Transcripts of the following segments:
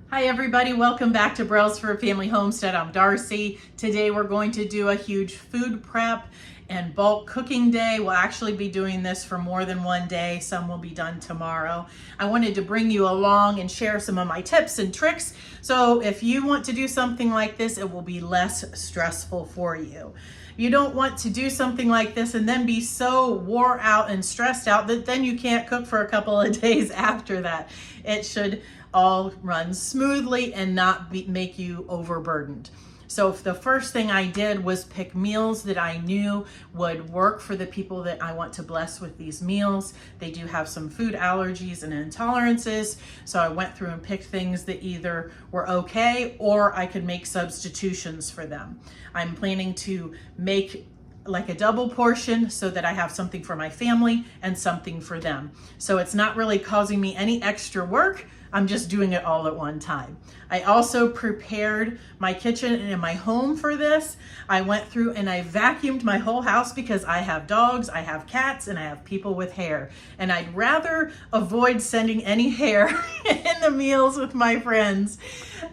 Hi everybody, welcome back to Brelsford Family Homestead. I'm Darcy. Today we're going to do a huge food prep and bulk cooking day. We'll actually be doing this for more than one day. Some will be done tomorrow. I wanted to bring you along and share some of my tips and tricks. So if you want to do something like this, it will be less stressful for you. You don't want to do something like this and then be so wore out and stressed out that then you can't cook for a couple of days after that. It should all run smoothly and not make you overburdened. So the first thing I did was pick meals that I knew would work for the people that I want to bless with these meals. They do have some food allergies and intolerances, so I went through and picked things that either were okay or I could make substitutions for them. I'm planning to make like a double portion so that I have something for my family and something for them. So it's not really causing me any extra work. I'm just doing it all at one time. I also prepared my kitchen and my home for this. I went through and I vacuumed my whole house because I have dogs, I have cats, and I have people with hair. And I'd rather avoid sending any hair in the meals with my friends.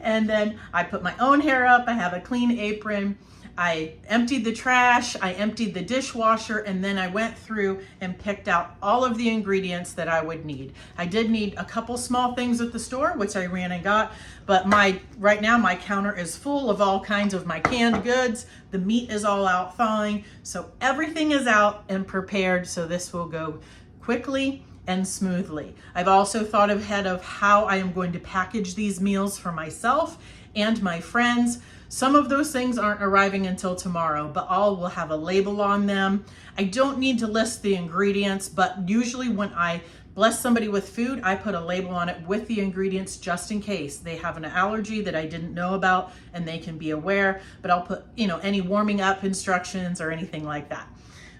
And then I put my own hair up. I have a clean apron. I emptied the trash, I emptied the dishwasher, and then I went through and picked out all of the ingredients that I would need. I did need a couple small things at the store, which I ran and got, but right now my counter is full of all kinds of my canned goods. The meat is all out thawing, so everything is out and prepared, so this will go quickly and smoothly. I've also thought ahead of how I am going to package these meals for myself and my friends. Some of those things aren't arriving until tomorrow, but all will have a label on them. I don't need to list the ingredients, but usually when I bless somebody with food, I put a label on it with the ingredients just in case they have an allergy that I didn't know about and they can be aware, but I'll put, any warming up instructions or anything like that.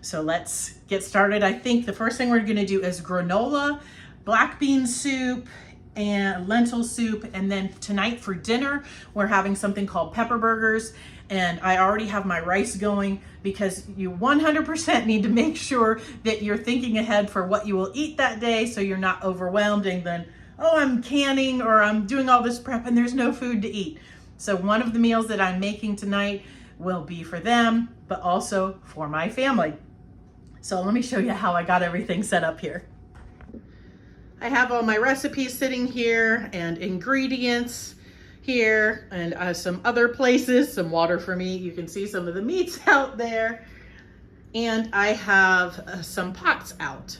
So let's get started. I think the first thing we're gonna do is granola, black bean soup, and lentil soup, and then tonight for dinner we're having something called pepper burgers, and I already have my rice going because you 100% need to make sure that you're thinking ahead for what you will eat that day so you're not overwhelmed and then, oh, I'm canning or I'm doing all this prep and there's no food to eat. So one of the meals that I'm making tonight will be for them, but also for my family. So let me show you how I got everything set up here. I have all my recipes sitting here and ingredients here and some other places, some water for me. You can see some of the meats out there. And I have some pots out.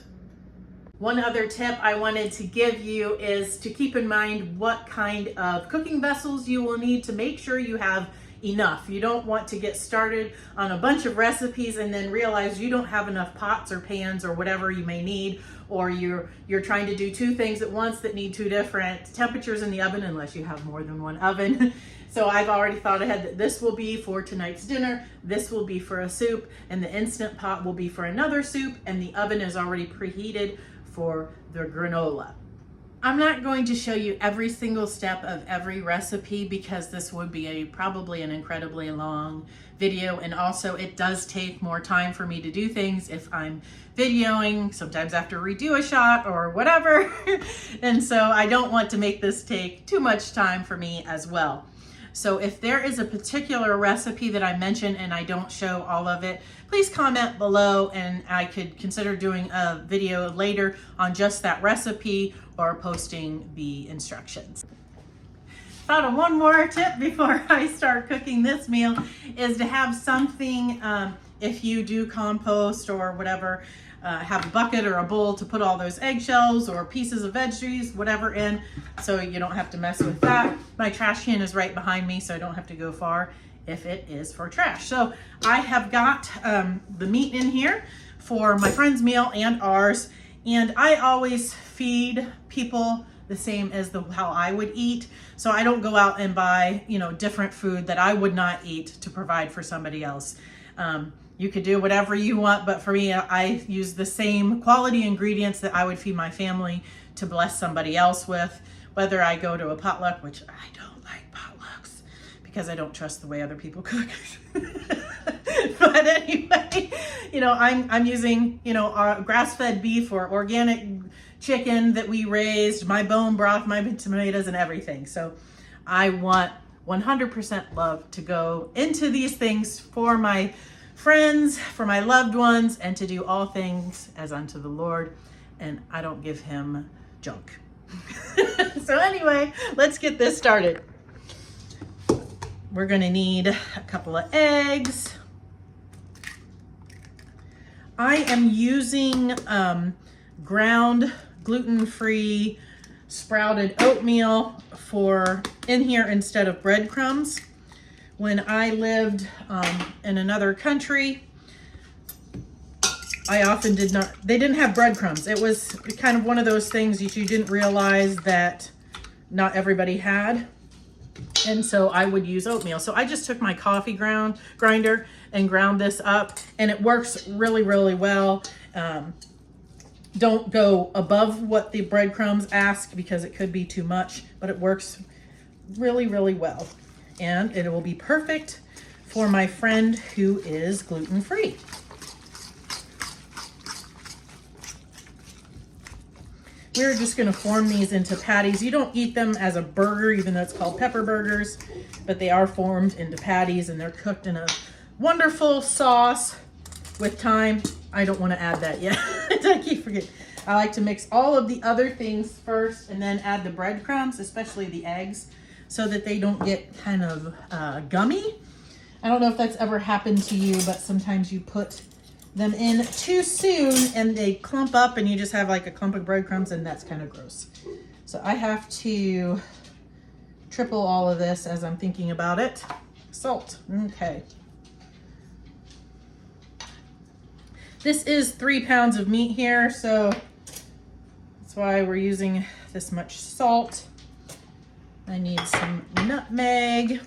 One other tip I wanted to give you is to keep in mind what kind of cooking vessels you will need to make sure you have enough. You don't want to get started on a bunch of recipes and then realize you don't have enough pots or pans or whatever you may need, or you're trying to do two things at once that need two different temperatures in the oven unless you have more than one oven. So I've already thought ahead that this will be for tonight's dinner, this will be for a soup, and the Instant Pot will be for another soup, and the oven is already preheated for the granola. I'm not going to show you every single step of every recipe because this would be probably an incredibly long video, and also it does take more time for me to do things if I'm videoing. Sometimes I have to redo a shot or whatever. And so I don't want to make this take too much time for me as well. So if there is a particular recipe that I mention and I don't show all of it, please comment below and I could consider doing a video later on just that recipe or posting the instructions. Thought of one more tip before I start cooking this meal is to have something, if you do compost or whatever, have a bucket or a bowl to put all those eggshells or pieces of veggies, whatever in, so you don't have to mess with that. My trash can is right behind me, so I don't have to go far if it is for trash. So I have got the meat in here for my friend's meal and ours, and I always feed people the same as how I would eat. So I don't go out and buy, different food that I would not eat to provide for somebody else. You could do whatever you want, but for me, I use the same quality ingredients that I would feed my family to bless somebody else with, whether I go to a potluck, which I don't like potlucks because I don't trust the way other people cook. But anyway, I'm using, our grass-fed beef or organic chicken that we raised, my bone broth, my tomatoes and everything. So I want 100% love to go into these things for my friends, for my loved ones, and to do all things as unto the Lord. And I don't give him junk. So anyway, let's get this started. We're gonna need a couple of eggs. I am using ground gluten-free sprouted oatmeal in here instead of breadcrumbs. When I lived in another country, I often they didn't have breadcrumbs. It was kind of one of those things that you didn't realize that not everybody had. And so I would use oatmeal. So I just took my coffee grinder and ground this up, and it works really, really well. Don't go above what the breadcrumbs ask because it could be too much, but it works really, really well. And it will be perfect for my friend who is gluten-free. We're just gonna form these into patties. You don't eat them as a burger, even though it's called pepper burgers, but they are formed into patties and they're cooked in a wonderful sauce with thyme. I don't wanna add that yet. I keep forgetting. I like to mix all of the other things first and then add the breadcrumbs, especially the eggs, so that they don't get kind of gummy. I don't know if that's ever happened to you, but sometimes you put them in too soon and they clump up and you just have like a clump of breadcrumbs, and that's kind of gross. So I have to triple all of this as I'm thinking about it. Salt, okay. This is 3 pounds of meat here, so that's why we're using this much salt. I need some nutmeg.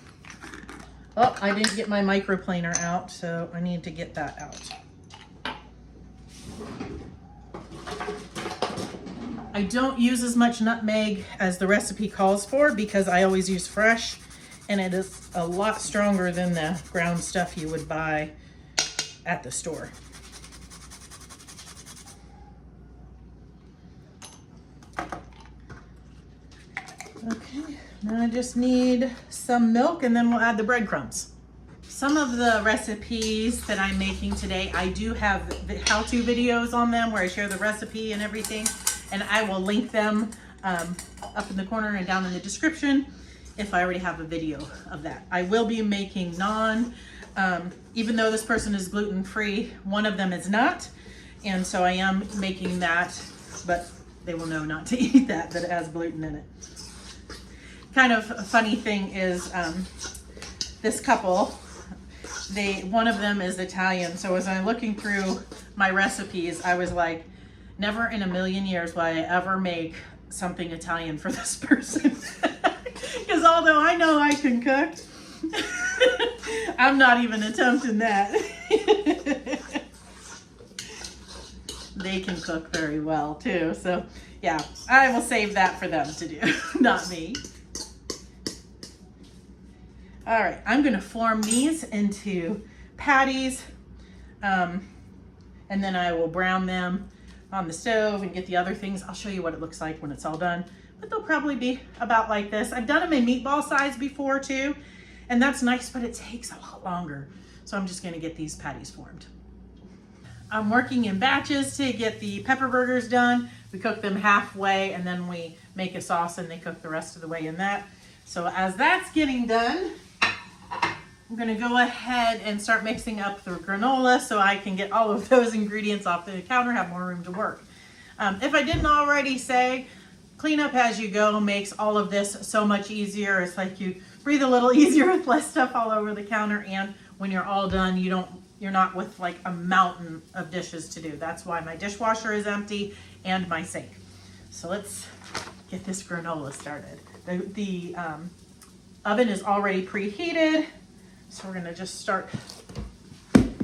Oh, I didn't get my microplaner out, so I need to get that out. I don't use as much nutmeg as the recipe calls for because I always use fresh, and it is a lot stronger than the ground stuff you would buy at the store. Okay, now I just need some milk and then we'll add the breadcrumbs. Some of the recipes that I'm making today, I do have how-to videos on them where I share the recipe and everything, and I will link them up in the corner and down in the description if I already have a video of that. I will be making even though this person is gluten-free, one of them is not, and so I am making that, but they will know not to eat that it has gluten in it. Kind of a funny thing is this couple, one of them is Italian, so as I'm looking through my recipes, I was like, never in a million years will I ever make something Italian for this person. Because although I know I can cook, I'm not even attempting that. They can cook very well too, so yeah, I will save that for them to do, not me. All right, I'm gonna form these into patties, and then I will brown them on the stove and get the other things. I'll show you what it looks like when it's all done, but they'll probably be about like this. I've done them in meatball size before too, and that's nice, but it takes a lot longer. So I'm just gonna get these patties formed. I'm working in batches to get the pepper burgers done. We cook them halfway and then we make a sauce and they cook the rest of the way in that. So as that's getting done, I'm gonna go ahead and start mixing up the granola so I can get all of those ingredients off the counter, have more room to work. If I didn't already say, clean up as you go makes all of this so much easier. It's like you breathe a little easier with less stuff all over the counter, and when you're all done, you're not with like a mountain of dishes to do. That's why my dishwasher is empty and my sink. So let's get this granola started. The oven is already preheated. So we're gonna just start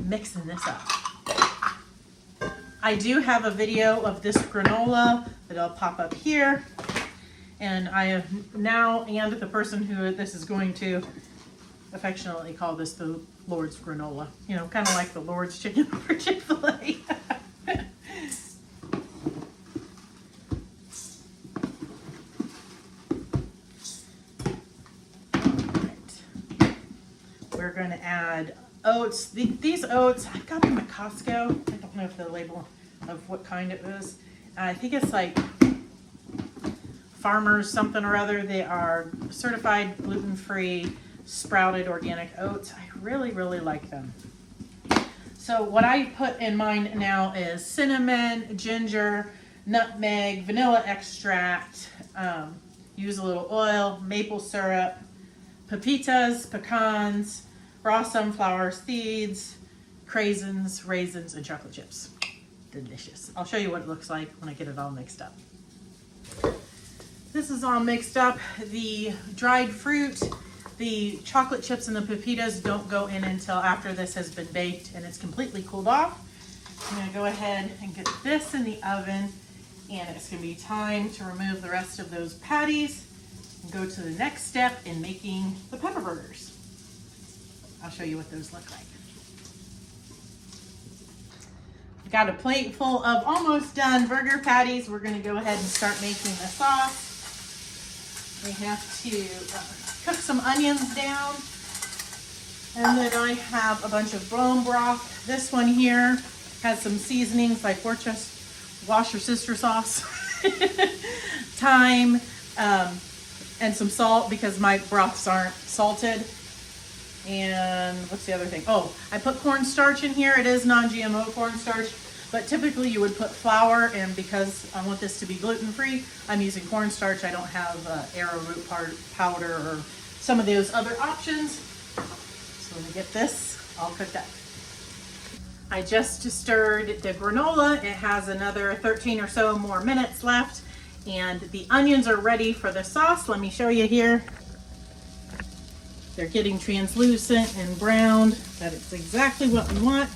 mixing this up. I do have a video of this granola that I'll pop up here. And I have now, and the person who this is going to affectionately call this the Lord's granola. You know, kind of like the Lord's chicken for Chick-fil-A. we're going to add oats. These oats, I got them at Costco. I don't know if the label of what kind it was. I think it's like Farmers something or other. They are certified gluten-free sprouted organic oats. I really, really like them. So what I put in mine now is cinnamon, ginger, nutmeg, vanilla extract, use a little oil, maple syrup, pepitas, pecans, raw sunflower seeds, craisins, raisins, and chocolate chips. Delicious. I'll show you what it looks like when I get it all mixed up. This is all mixed up. The dried fruit, the chocolate chips, and the pepitas don't go in until after this has been baked and it's completely cooled off. I'm gonna go ahead and get this in the oven, and it's gonna be time to remove the rest of those patties and go to the next step in making the pepper burgers. I'll show you what those look like. I've got a plate full of almost done burger patties. We're gonna go ahead and start making the sauce. We have to cook some onions down. And then I have a bunch of bone broth. This one here has some seasonings like Worcestershire sauce, thyme, and some salt because my broths aren't salted. And what's the other thing? Oh, I put cornstarch in here. It is non-GMO cornstarch, but typically you would put flour, and because I want this to be gluten-free, I'm using cornstarch. I don't have arrowroot powder or some of those other options. So let me get this all cooked up. I just stirred the granola. It has another 13 or so more minutes left, and the onions are ready for the sauce. Let me show you here. They're getting translucent and browned. That is exactly what we want.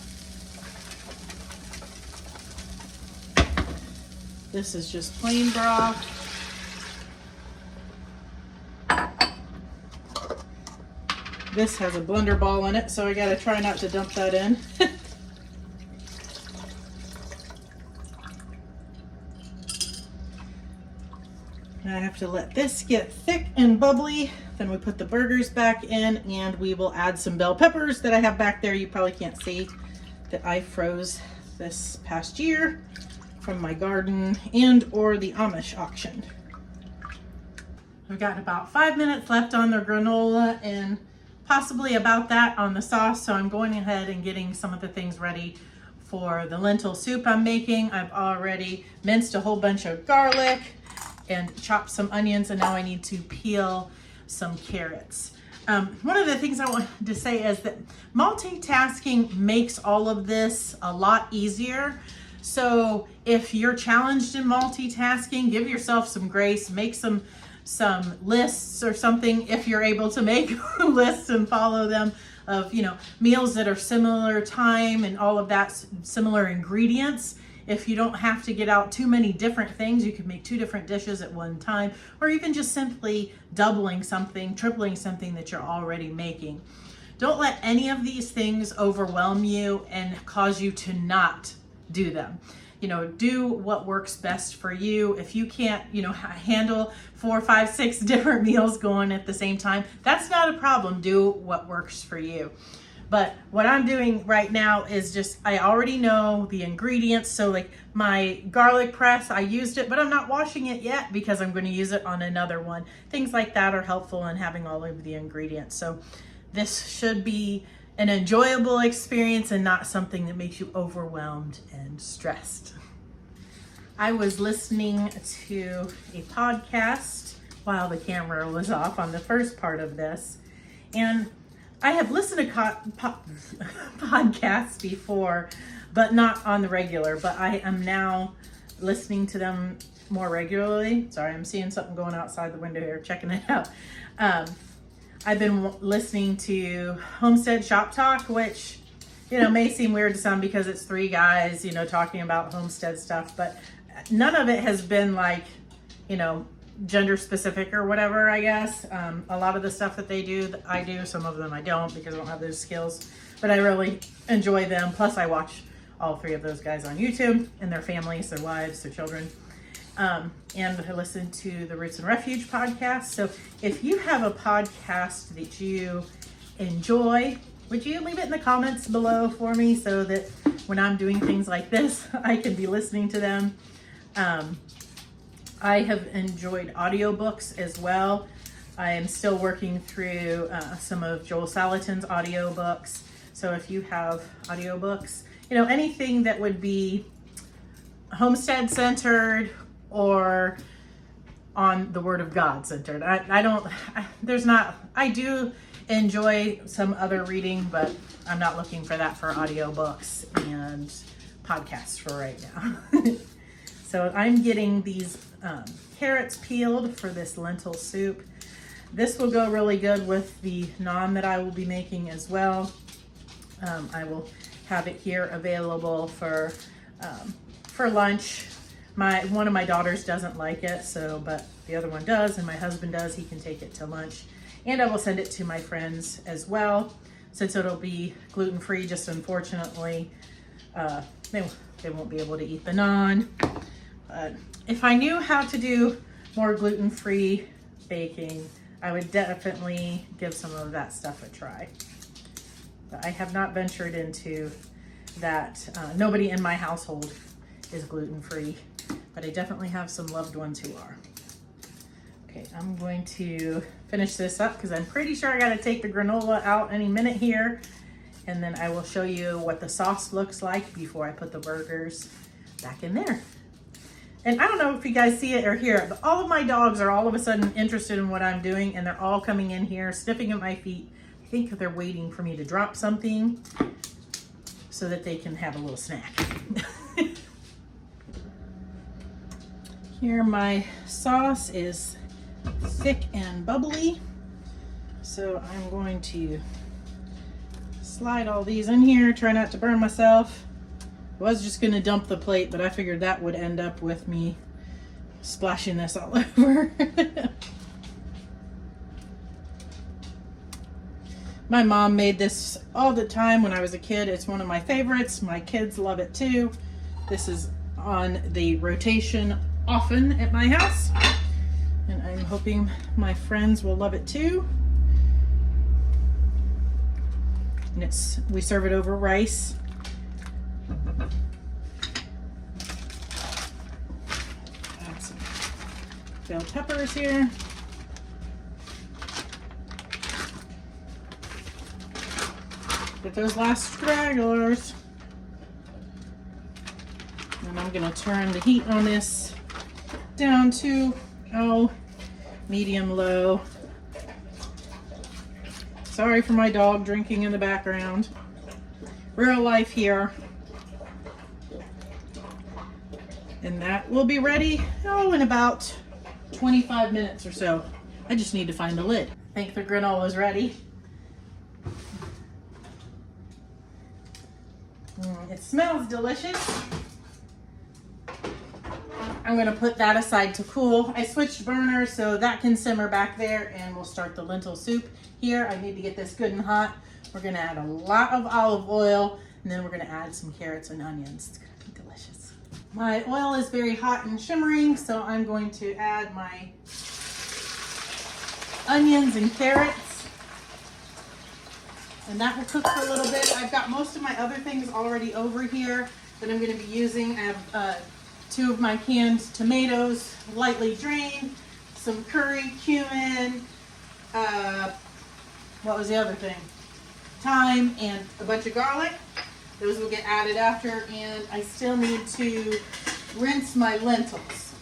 This is just plain broth. This has a blender ball in it, so I gotta try not to dump that in. I have to let this get thick and bubbly. Then we put the burgers back in, and we will add some bell peppers that I have back there. You probably can't see that I froze this past year from my garden and or the Amish auction. We've got about 5 minutes left on the granola and possibly about that on the sauce. So I'm going ahead and getting some of the things ready for the lentil soup I'm making. I've already minced a whole bunch of garlic and chopped some onions, and now I need to peel some carrots. One of the things I wanted to say is that multitasking makes all of this a lot easier. So if you're challenged in multitasking, give yourself some grace, make some lists or something if you're able to make lists and follow them of, meals that are similar time and all of that, similar ingredients. If you don't have to get out too many different things, you can make 2 different dishes at one time, or even just simply doubling something, tripling something that you're already making. Don't let any of these things overwhelm you and cause you to not do them. Do what works best for you. If you can't, handle 4, 5, 6 different meals going at the same time, that's not a problem. Do what works for you. But what I'm doing right now is just, I already know the ingredients. So like my garlic press, I used it, but I'm not washing it yet because I'm going to use it on another one. Things like that are helpful in having all of the ingredients. So this should be an enjoyable experience and not something that makes you overwhelmed and stressed. I was listening to a podcast while the camera was off on the first part of this, and I have listened to podcasts before, but not on the regular, but I am now listening to them more regularly. Sorry, I'm seeing something going outside the window here, checking it out. I've been listening to Homestead Shop Talk, which, may seem weird to some because it's 3 guys, talking about homestead stuff, but none of it has been like, gender specific or whatever, I guess. A lot of the stuff that they do, I do. Some of them I don't because I don't have those skills, but I really enjoy them. Plus I watch all 3 of those guys on YouTube and their families, their wives, their children. And I listen to the Roots and Refuge podcast. So if you have a podcast that you enjoy. Would you leave it in the comments below for me so that when I'm doing things like this, I can be listening to them. I have enjoyed audiobooks as well. I am still working through some of Joel Salatin's audiobooks. So if you have audiobooks, you know, anything that would be homestead centered or on the Word of God centered. I do enjoy some other reading, but I'm not looking for that for audiobooks and podcasts for right now. So I'm getting these carrots peeled for this lentil soup. This will go really good with the naan that I will be making as well. I will have it here available for lunch. One of my daughters doesn't like it, but the other one does, and my husband does. He can take it to lunch. And I will send it to my friends as well, since it'll be gluten-free. Just unfortunately, they won't be able to eat the naan. But if I knew how to do more gluten-free baking, I would definitely give some of that stuff a try. But I have not ventured into that. Nobody in my household is gluten-free, but I definitely have some loved ones who are. Okay, I'm going to finish this up because I'm pretty sure I got to take the granola out any minute here, and then I will show you what the sauce looks like before I put the burgers back in there. And I don't know if you guys see it or hear it, but all of my dogs are all of a sudden interested in what I'm doing, and they're all coming in here, sniffing at my feet. I think they're waiting for me to drop something so that they can have a little snack. Here my sauce is thick and bubbly, so I'm going to slide all these in here, try not to burn myself. I was just going to dump the plate, but I figured that would end up with me splashing this all over. My mom made this all the time when I was a kid. It's one of my favorites. My kids love it too. This is on the rotation often at my house, and I'm hoping my friends will love it too. And we serve it over rice. Add some bell peppers here. Get those last stragglers. And I'm gonna turn the heat on this down to medium low. Sorry for my dog drinking in the background. Real life here. And that will be ready in about 25 minutes or so. I just need to find the lid. I think the granola is ready. It smells delicious. I'm gonna put that aside to cool. I switched burners so that can simmer back there, and we'll start the lentil soup here. I need to get this good and hot. We're gonna add a lot of olive oil, and then we're gonna add some carrots and onions. It's gonna be delicious. My oil is very hot and shimmering, so I'm going to add my onions and carrots. And that will cook for a little bit. I've got most of my other things already over here that I'm gonna be using. I have 2 of my canned tomatoes, lightly drained, some curry, cumin, what was the other thing? Thyme, and a bunch of garlic. Those will get added after, and I still need to rinse my lentils.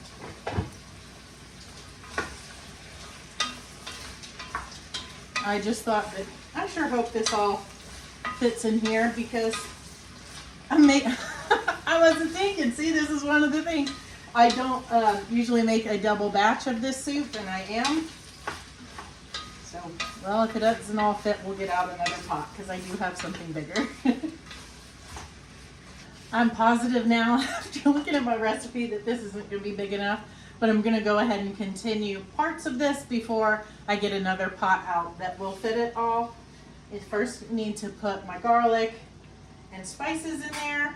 I just thought that, I sure hope this all fits in here because I wasn't thinking. See, this is one of the things. I don't usually make a double batch of this soup, and I am. So, well, if it doesn't all fit, we'll get out another pot because I do have something bigger. I'm positive now, after looking at my recipe, that this isn't going to be big enough, but I'm going to go ahead and continue parts of this before I get another pot out that will fit it all. I first need to put my garlic and spices in there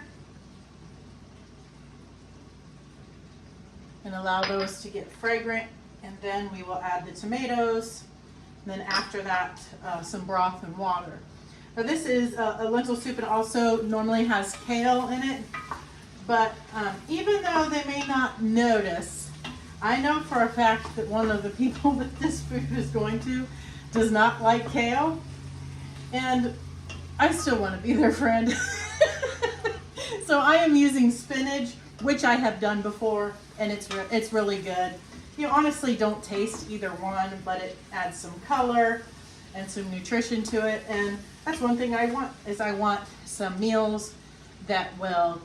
and allow those to get fragrant, and then we will add the tomatoes And then after that, some broth and water. Now this is a lentil soup, and also normally has kale in it. But even though they may not notice, I know for a fact that one of the people that this food is going to does not like kale. And I still want to be their friend. So I am using spinach, which I have done before, and it's really good. You honestly don't taste either one, but it adds some color and some nutrition to it. And that's one thing I want, is I want some meals that will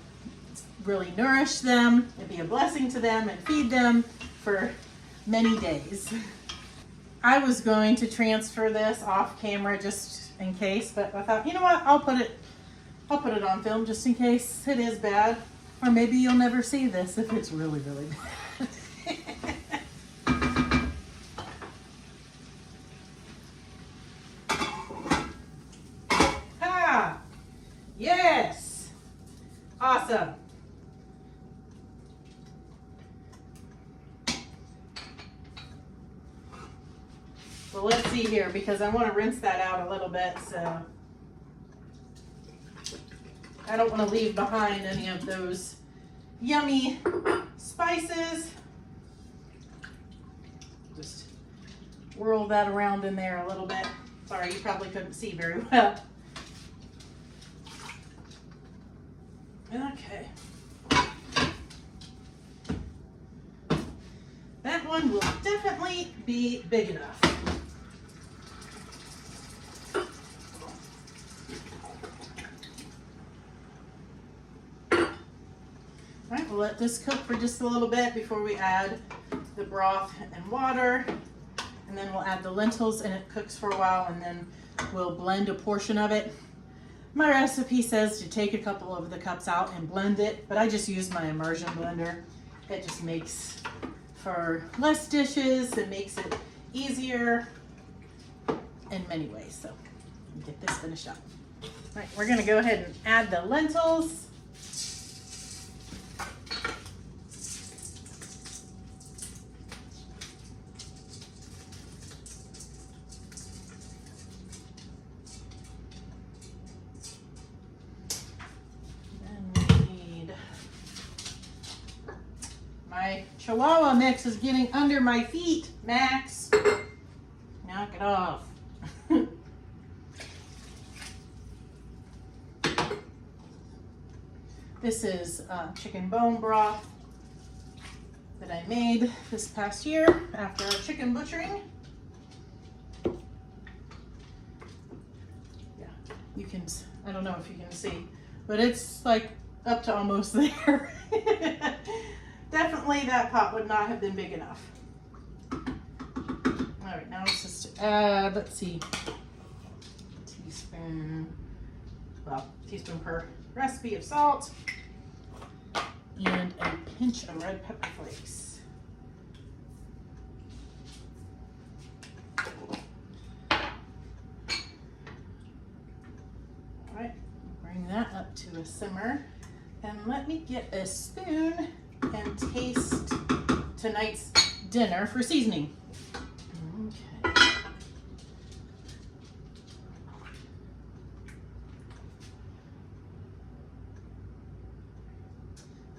really nourish them and be a blessing to them and feed them for many days. I was going to transfer this off camera just in case, but I thought, you know what, I'll put it on film just in case it is bad, or maybe you'll never see this if it's really, really bad. Ah, yes, awesome. Well, let's see here, because I want to rinse that out a little bit, so I don't want to leave behind any of those yummy spices. Just whirl that around in there a little bit. Sorry, you probably couldn't see very well. Okay. That one will definitely be big enough. All right, we'll let this cook for just a little bit before we add the broth and water. And then we'll add the lentils, and it cooks for a while, and then we'll blend a portion of it. My recipe says to take a couple of the cups out and blend it, but I just use my immersion blender. It just makes for less dishes and makes it easier in many ways. So get this finished up. All right, we're gonna go ahead and add the lentils. My Chihuahua mix is getting under my feet, Max. Knock it off. This is chicken bone broth that I made this past year after our chicken butchering. Yeah, you can, I don't know if you can see, but it's like up to almost there. Definitely that pot would not have been big enough. All right, now it's just add, let's see, teaspoon per recipe of salt, and a pinch of red pepper flakes. All right, bring that up to a simmer, and let me get a spoon and taste tonight's dinner for seasoning. Okay.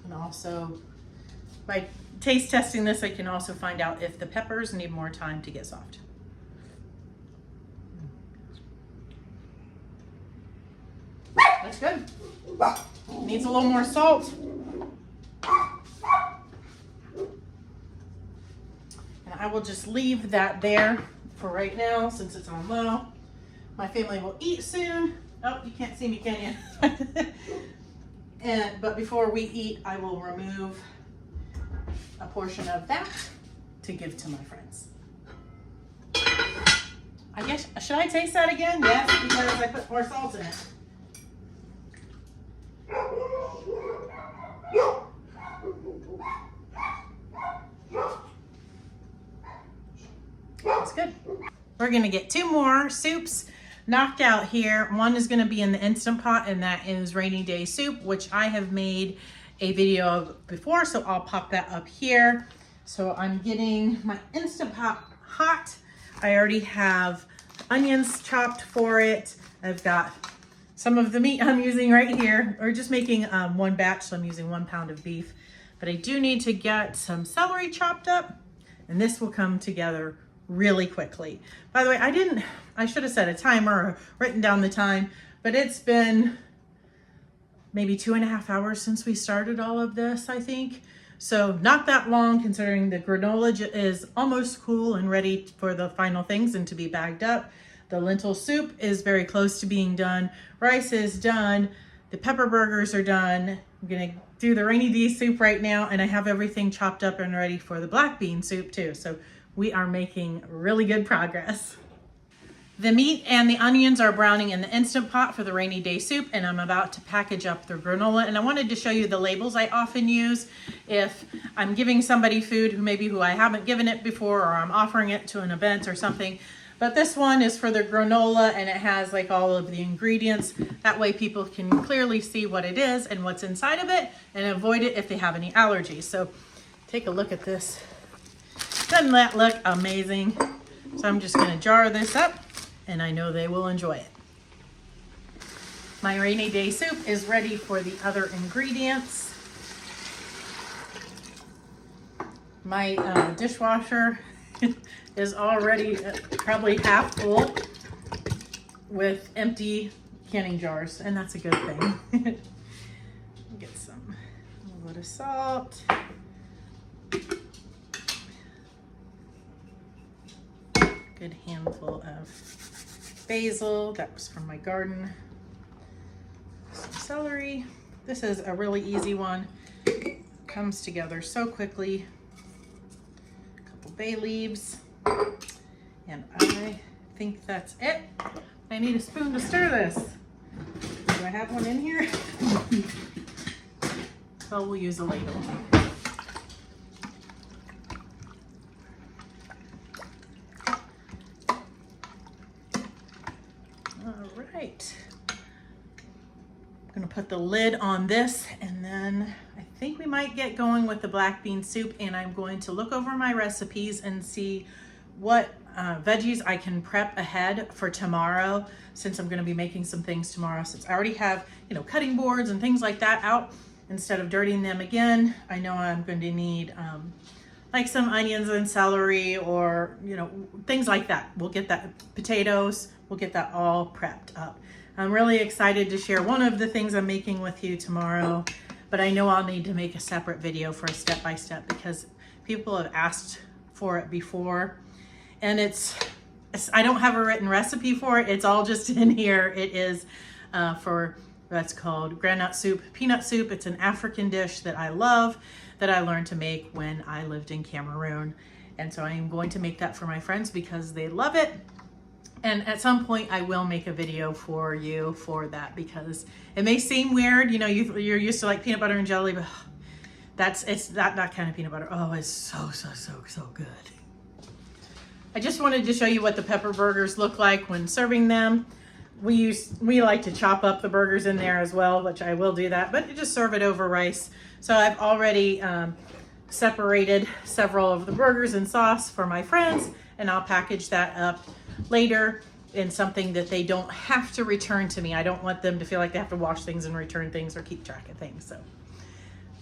And also, by taste testing this, I can also find out if the peppers need more time to get soft. That's good. Needs a little more salt. I will just leave that there for right now since it's on low. My family will eat soon. Oh, you can't see me, can you? But before we eat, I will remove a portion of that to give to my friends. I guess, should I taste that again? Yes, because I put more salt in it. That's good. We're gonna get 2 more soups knocked out here. One is gonna be in the Instant Pot, and that is rainy day soup, which I have made a video of before, so I'll pop that up here. So I'm getting my Instant Pot hot. I already have onions chopped for it. I've got some of the meat I'm using right here, or just making one batch, so I'm using 1 pound of beef. But I do need to get some celery chopped up, and this will come together really quickly. By the way, I should have set a timer or written down the time, but it's been maybe 2.5 hours since we started all of this, I think. So not that long, considering the granola is almost cool and ready for the final things and to be bagged up. The lentil soup is very close to being done. Rice is done. The pepper burgers are done. I'm gonna do the rainy day soup right now, and I have everything chopped up and ready for the black bean soup too. So we are making really good progress. The meat and the onions are browning in the Instant Pot for the rainy day soup, and I'm about to package up the granola. And I wanted to show you the labels I often use if I'm giving somebody food who I haven't given it before, or I'm offering it to an event or something. But this one is for the granola, and it has like all of the ingredients. That way people can clearly see what it is and what's inside of it, and avoid it if they have any allergies. So take a look at this. Doesn't that look amazing? So I'm just gonna jar this up, and I know they will enjoy it. My rainy day soup is ready for the other ingredients. My dishwasher is already probably half full with empty canning jars, and that's a good thing. Get a little bit of salt. Good handful of basil, that was from my garden. Some celery. This is a really easy one. Comes together so quickly. A couple bay leaves. And I think that's it. I need a spoon to stir this. Do I have one in here? So we'll use a ladle. All right. I'm gonna put the lid on this, and then I think we might get going with the black bean soup, and I'm going to look over my recipes and see what veggies I can prep ahead for tomorrow, since I'm going to be making some things tomorrow. Since I already have, cutting boards and things like that out, instead of dirtying them again, I know I'm going to need like some onions and celery, or things like that. We'll get that, potatoes, we'll get that all prepped up. I'm really excited to share one of the things I'm making with you tomorrow, but I know I'll need to make a separate video for a step-by-step, because people have asked for it before. And I don't have a written recipe for it. It's all just in here. It is for, that's called granite soup, peanut soup. It's an African dish that I love, that I learned to make when I lived in Cameroon. And so I am going to make that for my friends because they love it. And at some point I will make a video for you for that, because it may seem weird. You're used to like peanut butter and jelly, but it's that kind of peanut butter. Oh, it's so good. I just wanted to show you what the pepper burgers look like when serving them. We like to chop up the burgers in there as well, which I will do that, but just serve it over rice. So I've already separated several of the burgers in sauce for my friends, and I'll package that up later in something that they don't have to return to me. I don't want them to feel like they have to wash things and return things or keep track of things. So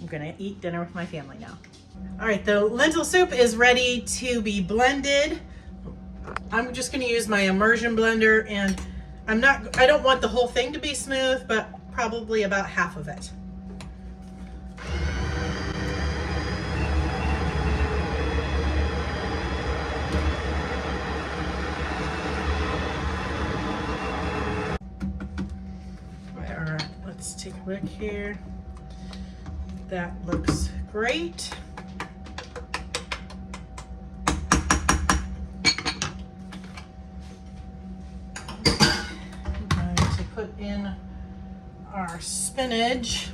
I'm gonna eat dinner with my family now. All right, the lentil soup is ready to be blended. I'm just gonna use my immersion blender, and I don't want the whole thing to be smooth, but probably about half of it. All right, let's take a look here. That looks great. Put in our spinach.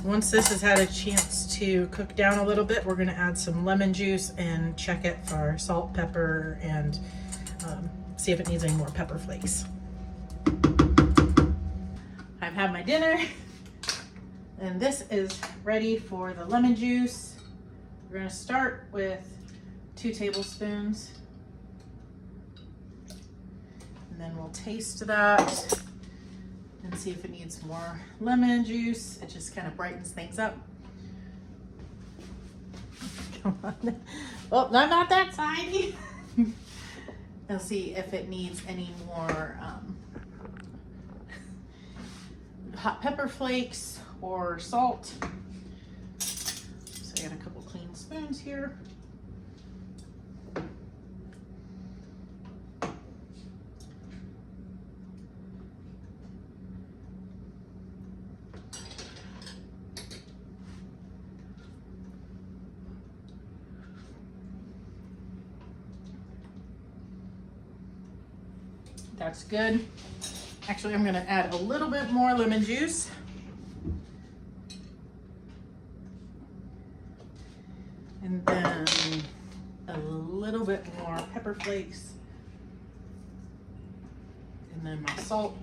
Once this has had a chance to cook down a little bit, we're going to add some lemon juice and check it for salt, pepper, and see if it needs any more pepper flakes. I've had my dinner, and this is ready for the lemon juice. We're going to start with 2 tablespoons. And then we'll taste that and see if it needs more lemon juice. It just kind of brightens things up. Come on. Oh, not that side. We'll see if it needs any more hot pepper flakes or salt. So I got a couple clean spoons here. That's good. Actually, I'm going to add a little bit more lemon juice. And then a little bit more pepper flakes. And then my salt.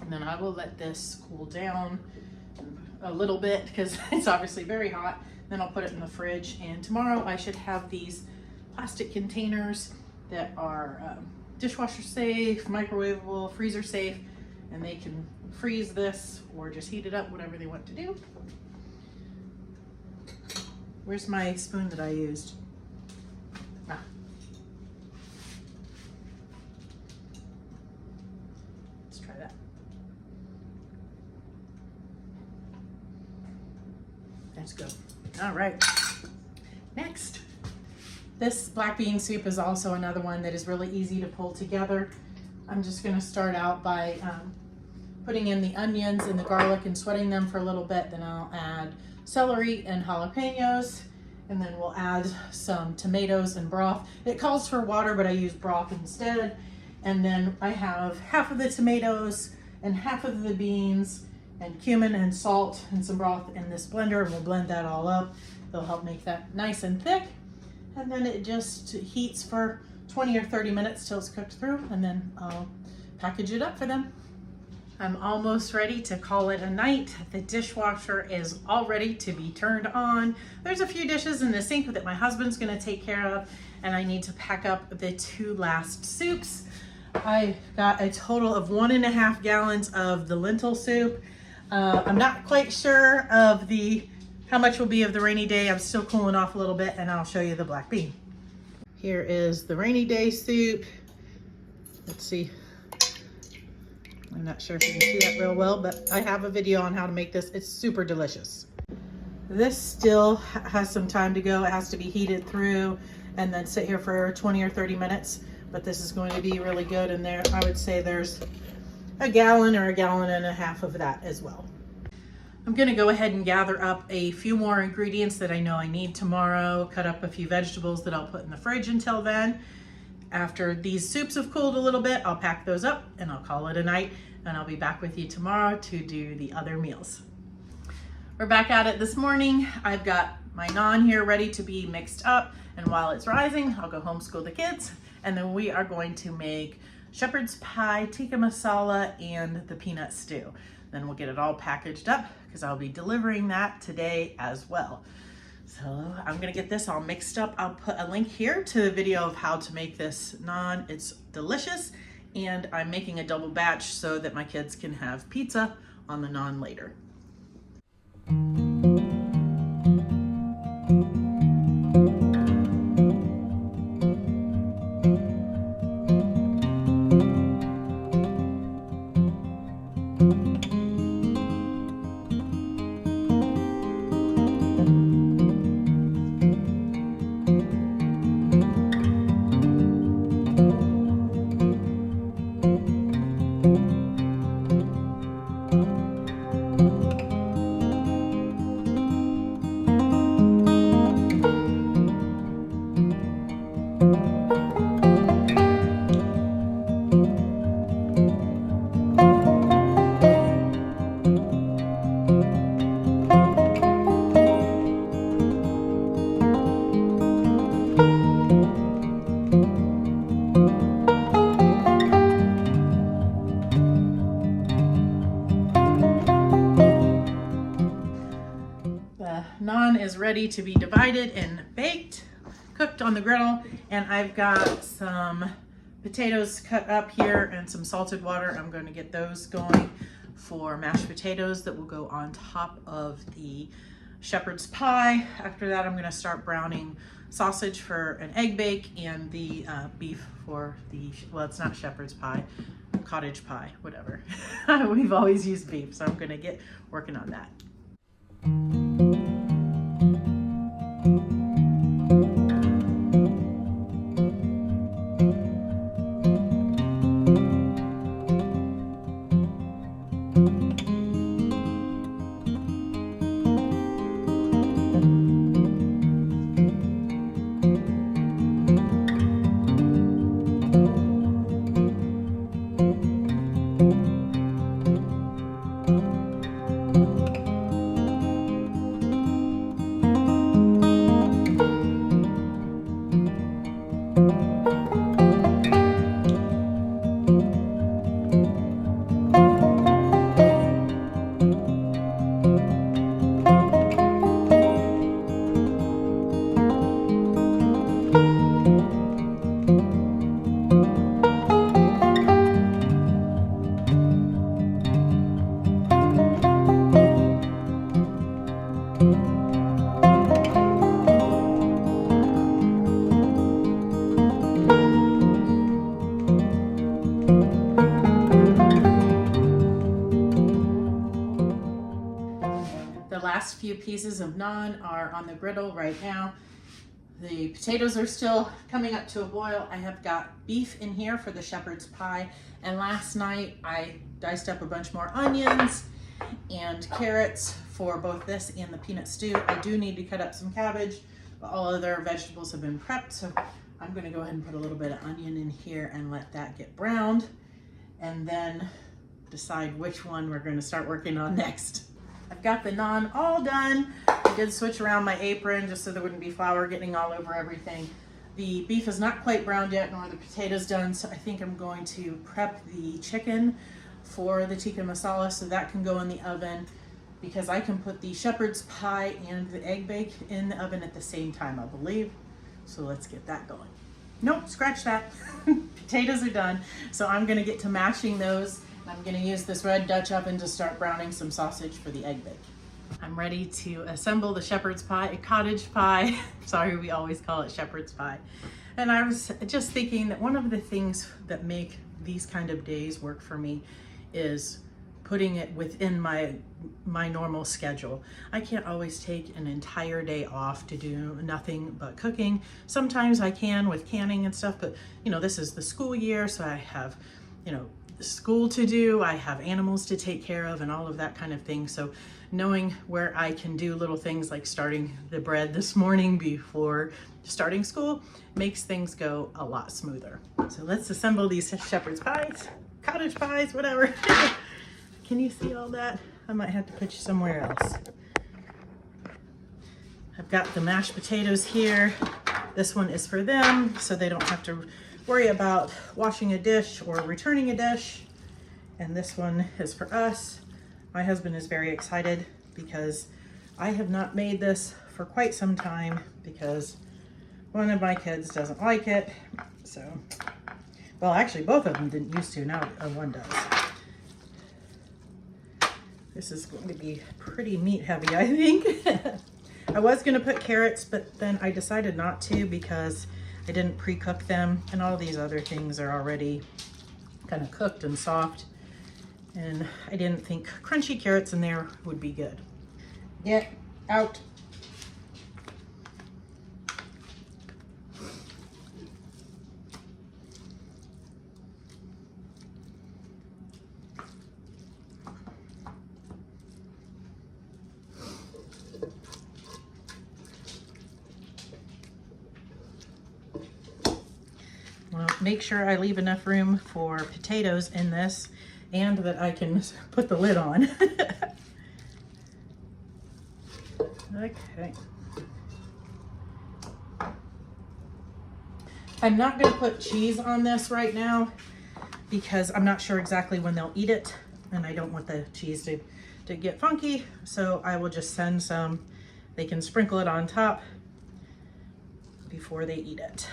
And then I will let this cool down a little bit because it's obviously very hot. Then I'll put it in the fridge, and tomorrow I should have these plastic containers that are dishwasher safe, microwavable, freezer safe, and they can freeze this or just heat it up, whatever they want to do. Where's my spoon that I used? Ah. Let's try that. That's good. All right, next. This black bean soup is also another one that is really easy to pull together. I'm just gonna start out by putting in the onions and the garlic and sweating them for a little bit. Then I'll add celery and jalapenos, and then we'll add some tomatoes and broth. It calls for water, but I use broth instead. And then I have half of the tomatoes and half of the beans and cumin and salt and some broth in this blender, and we'll blend that all up. It'll help make that nice and thick. And then it just heats for 20 or 30 minutes till it's cooked through, and then I'll package it up for them. I'm almost ready to call it a night. The dishwasher is all ready to be turned on. There's a few dishes in the sink that my husband's gonna take care of, and I need to pack up the 2 last soups. I got a total of 1.5 gallons of the lentil soup. I'm not quite sure of how much will be of the rainy day. I'm still cooling off a little bit, and I'll show you the black bean. Here is the rainy day soup. Let's see. I'm not sure if you can see that real well, but I have a video on how to make this. It's super delicious. This still has some time to go. It has to be heated through and then sit here for 20 or 30 minutes, but this is going to be really good. And there, I would say there's a gallon or a gallon and a half of that as well. I'm gonna go ahead and gather up a few more ingredients that I know I need tomorrow, cut up a few vegetables that I'll put in the fridge until then. After these soups have cooled a little bit, I'll pack those up and I'll call it a night, and I'll be back with you tomorrow to do the other meals. We're back at it this morning. I've got my naan here ready to be mixed up, and while it's rising, I'll go homeschool the kids, and then we are going to make shepherd's pie, tikka masala, and the peanut stew. Then we'll get it all packaged up because I'll be delivering that today as well. So I'm gonna get this all mixed up. I'll put a link here to the video of how to make this naan. It's delicious, and I'm making a double batch so that my kids can have pizza on the naan later. naan is ready to be divided and baked, cooked on the griddle, and I've got some potatoes cut up here and some salted water. I'm going to get those going for mashed potatoes that will go on top of the shepherd's pie. After that, I'm going to start browning sausage for an egg bake and the beef for the, well, it's not shepherd's pie, cottage pie, whatever. We've always used beef, so I'm going to get working on that. Last few pieces of naan are on the griddle right now. The potatoes are still coming up to a boil. I have got beef in here for the shepherd's pie, and last night I diced up a bunch more onions and carrots for both this and the peanut stew. I do need to cut up some cabbage, but all other vegetables have been prepped, so I'm going to go ahead and put a little bit of onion in here and let that get browned, and then decide which one we're going to start working on next. I've got the naan all done. I did switch around my apron just so there wouldn't be flour getting all over everything. The beef is not quite browned yet, nor the potatoes done, so I think I'm going to prep the chicken for the tikka masala so that can go in the oven, because I can put the shepherd's pie and the egg bake in the oven at the same time, I believe. So let's get that going. Nope, scratch that. Potatoes are done, so I'm gonna get to mashing those. I'm going to use this red Dutch oven to start browning some sausage for the egg bake. I'm ready to assemble the shepherd's pie, a cottage pie. Sorry, we always call it shepherd's pie. And I was just thinking that one of the things that make these kind of days work for me is putting it within my normal schedule. I can't always take an entire day off to do nothing but cooking. Sometimes I can with canning and stuff, but this is the school year, so I have, school to do, I have animals to take care of and all of that kind of thing. So knowing where I can do little things like starting the bread this morning before starting school makes things go a lot smoother. So let's assemble these shepherd's pies, cottage pies, whatever. Can you see all that? I might have to put you somewhere else. I've got the mashed potatoes here. This one is for them, so they don't have to worry about washing a dish or returning a dish. And this one is for us. My husband is very excited because I have not made this for quite some time because one of my kids doesn't like it. So, well, actually both of them didn't used to, now one does. This is going to be pretty meat heavy, I think. I was going to put carrots, but then I decided not to because I didn't pre-cook them, and all these other things are already kind of cooked and soft, and I didn't think crunchy carrots in there would be good. Get out. Well, make sure I leave enough room for potatoes in this and that I can put the lid on. Okay. I'm not going to put cheese on this right now because I'm not sure exactly when they'll eat it, and I don't want the cheese to get funky, so I will just send some they can sprinkle it on top before they eat it.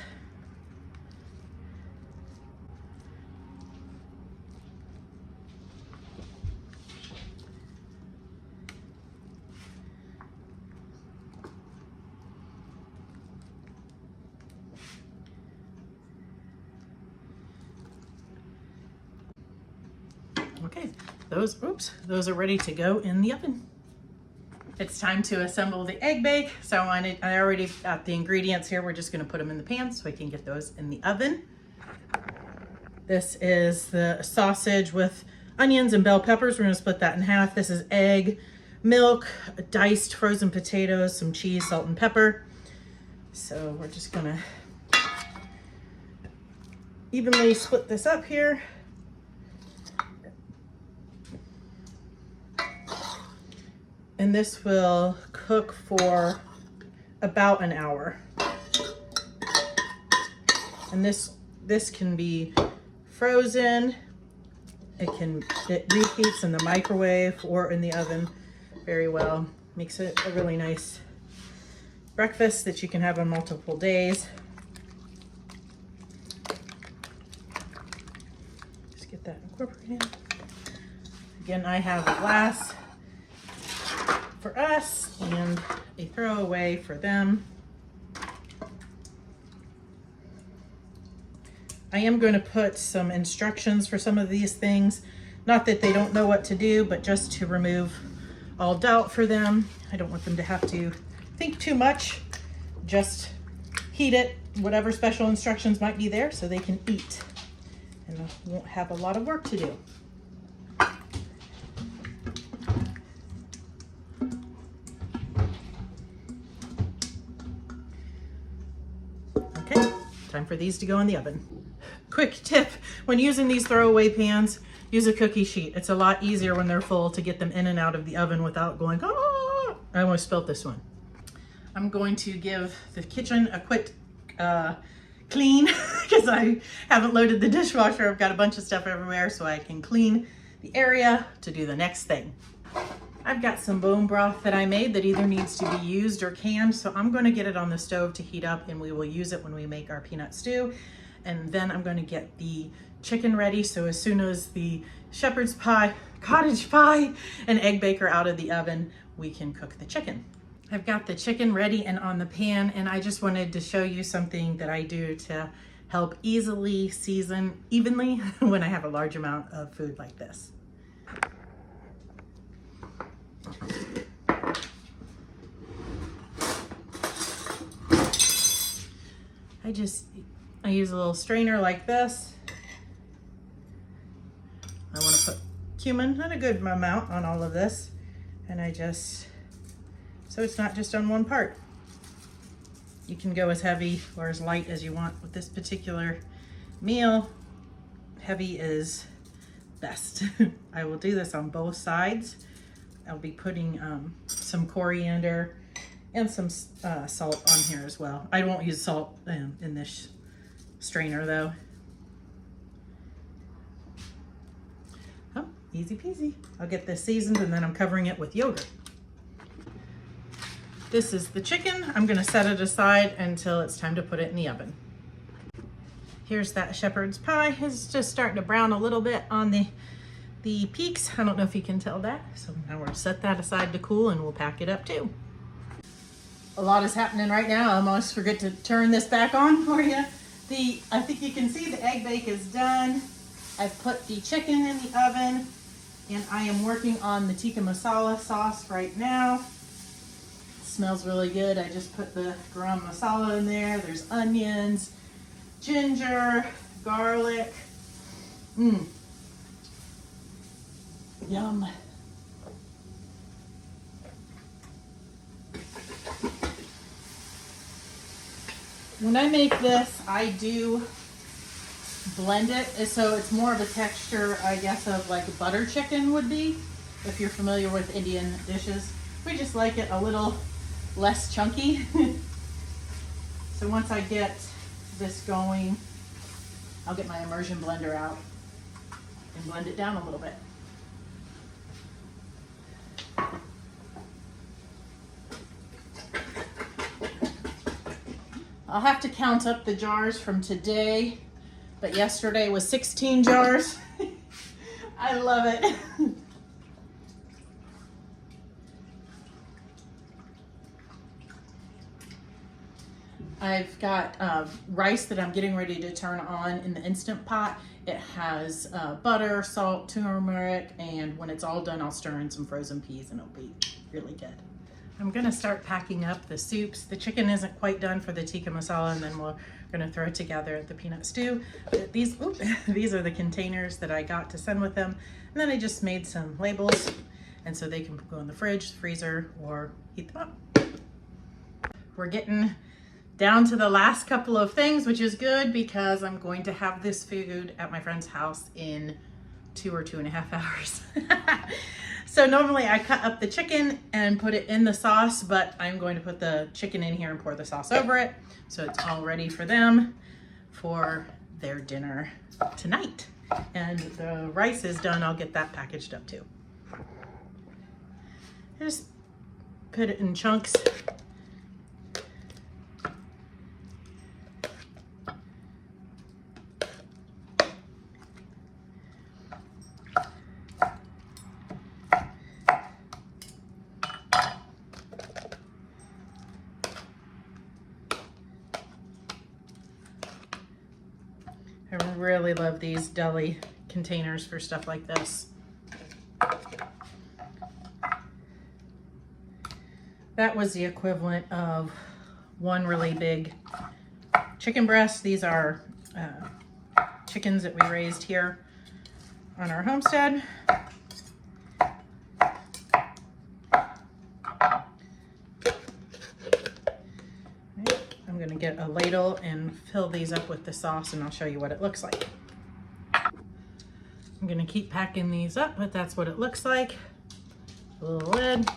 Okay, those are ready to go in the oven. It's time to assemble the egg bake. So I already got the ingredients here. We're just gonna put them in the pan so I can get those in the oven. This is the sausage with onions and bell peppers. We're gonna split that in half. This is egg, milk, diced frozen potatoes, some cheese, salt and pepper. So we're just gonna evenly split this up here. And this will cook for about an hour. And this can be frozen. It reheats in the microwave or in the oven very well. Makes it a really nice breakfast that you can have on multiple days. Just get that incorporated. Again, I have a glass for us and a throwaway for them. I am going to put some instructions for some of these things. Not that they don't know what to do, but just to remove all doubt for them. I don't want them to have to think too much. Just heat it, whatever special instructions might be there, so they can eat and won't have a lot of work to do. Okay, time for these to go in the oven. Quick tip, when using these throwaway pans, use a cookie sheet. It's a lot easier when they're full to get them in and out of the oven without going, ah! I almost spilled this one. I'm going to give the kitchen a quick clean because I haven't loaded the dishwasher. I've got a bunch of stuff everywhere so I can clean the area to do the next thing. I've got some bone broth that I made that either needs to be used or canned, so I'm going to get it on the stove to heat up and we will use it when we make our peanut stew. And then I'm going to get the chicken ready, so as soon as the shepherd's pie, cottage pie, and egg bake are out of the oven, we can cook the chicken. I've got the chicken ready and on the pan, and I just wanted to show you something that I do to help easily season evenly when I have a large amount of food like this. I use a little strainer like this. I want to put cumin, not a good amount on all of this, and so it's not just on one part. You can go as heavy or as light as you want with this particular meal. Heavy is best. I will do this on both sides. I'll be putting some coriander and some salt on here as well. I won't use salt in this strainer though. Oh, easy peasy. I'll get this seasoned and then I'm covering it with yogurt. This is the chicken. I'm gonna set it aside until it's time to put it in the oven. Here's that shepherd's pie. It's just starting to brown a little bit on the peaks. I don't know if you can tell that. So now we'll set that aside to cool and we'll pack it up too. A lot is happening right now. I almost forget to turn this back on for you. I think you can see the egg bake is done. I've put the chicken in the oven and I am working on the tikka masala sauce right now. It smells really good. I just put the garam masala in there. There's onions, ginger, garlic. Yum. When I make this, I do blend it, so it's more of a texture, I guess, of like butter chicken would be, if you're familiar with Indian dishes. We just like it a little less chunky. So once I get this going, I'll get my immersion blender out and blend it down a little bit. I'll have to count up the jars from today, but yesterday was 16 jars. I love it. I've got rice that I'm getting ready to turn on in the Instant Pot. It has butter, salt, turmeric, and when it's all done, I'll stir in some frozen peas and it'll be really good. I'm gonna start packing up the soups. The chicken isn't quite done for the tikka masala, and then we're gonna throw it together the peanut stew. But these are the containers that I got to send with them. And then I just made some labels, and so they can go in the fridge, freezer, or heat them up. We're getting down to the last couple of things, which is good because I'm going to have this food at my friend's house in 2 or 2.5 hours. So normally I cut up the chicken and put it in the sauce, but I'm going to put the chicken in here and pour the sauce over it. So it's all ready for them for their dinner tonight. And the rice is done. I'll get that packaged up too. Just put it in chunks. I really love these deli containers for stuff like this. That was the equivalent of one really big chicken breast. These are chickens that we raised here on our homestead. I'm gonna get a ladle and fill these up with the sauce, and I'll show you what it looks like. I'm gonna keep packing these up, but that's what it looks like. A little lid.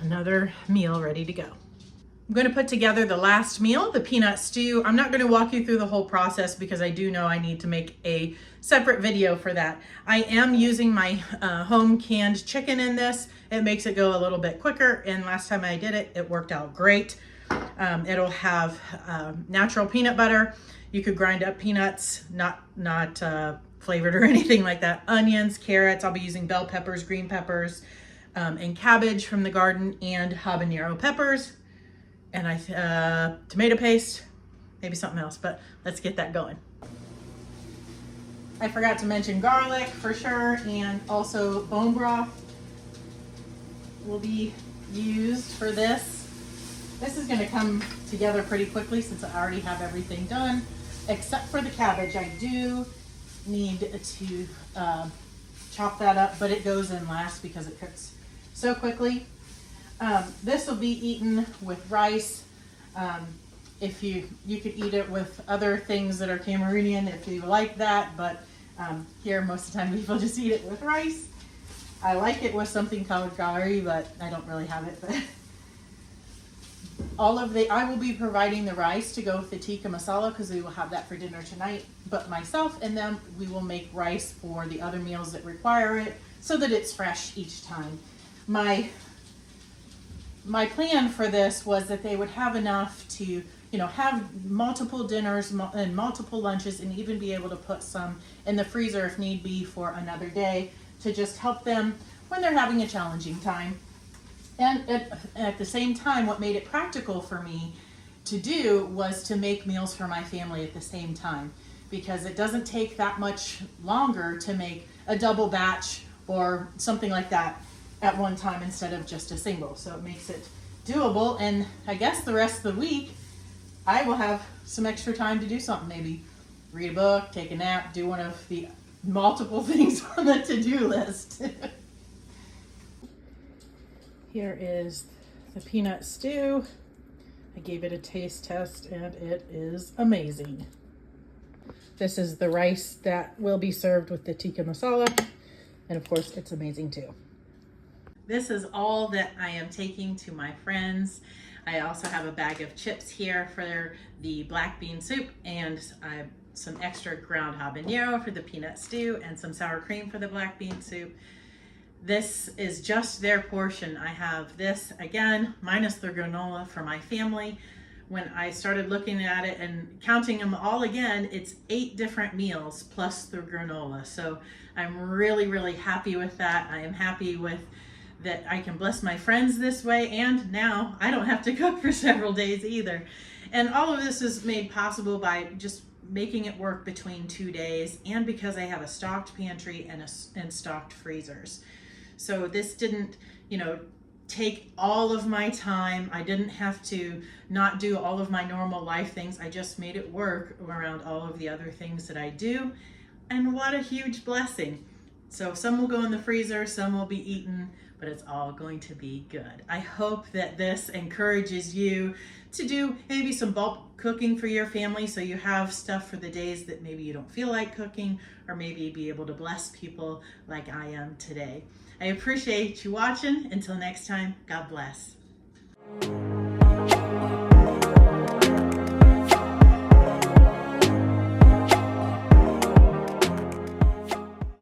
Another meal ready to go. I'm going to put together the last meal, the peanut stew. I'm not going to walk you through the whole process because I do know I need to make a separate video for that. I am using my home canned chicken in this. It makes it go a little bit quicker, and last time I did it, it worked out great. It'll have natural peanut butter. You could grind up peanuts, not flavored or anything like that. Onions, carrots. I'll be using bell peppers, green peppers, and cabbage from the garden, and habanero peppers, and tomato paste, maybe something else, but let's get that going. I forgot to mention garlic for sure, and also bone broth will be used for this. This is going to come together pretty quickly since I already have everything done, except for the cabbage. I do need to chop that up, but it goes in last because it cooks so quickly. This will be eaten with rice. If you could eat it with other things that are Cameroonian if you like that, but here most of the time people just eat it with rice. I like it with something called curry, but I don't really have it. But I will be providing the rice to go with the tikka masala because we will have that for dinner tonight. But myself and them, we will make rice for the other meals that require it so that it's fresh each time. My plan for this was that they would have enough to, have multiple dinners and multiple lunches, and even be able to put some in the freezer if need be for another day to just help them when they're having a challenging time. And at the same time, what made it practical for me to do was to make meals for my family at the same time, because it doesn't take that much longer to make a double batch or something like that at one time instead of just a single. So it makes it doable, and I guess the rest of the week I will have some extra time to do something, maybe read a book, take a nap, do one of the multiple things on the to-do list. Here is the peanut stew. I gave it a taste test and it is amazing. This is the rice that will be served with the tikka masala, and of course it's amazing too. This is all that I am taking to my friends. I also have a bag of chips here for the black bean soup, and I have some extra ground habanero for the peanut stew, and some sour cream for the black bean soup. This is just their portion. I have this, again, minus the granola for my family. when I started looking at it and counting them all again, it's 8 different meals plus the granola. So I'm really, really happy with that. I am happy with that I can bless my friends this way, and now I don't have to cook for several days either. And all of this is made possible by just making it work between 2 days, and because I have a stocked pantry and stocked freezers. So this didn't, take all of my time. I didn't have to not do all of my normal life things. I just made it work around all of the other things that I do. And what a huge blessing. So some will go in the freezer, some will be eaten, but it's all going to be good. I hope that this encourages you to do maybe some bulk cooking for your family, so you have stuff for the days that maybe you don't feel like cooking, or maybe be able to bless people like I am today. I appreciate you watching. Until next time, God bless.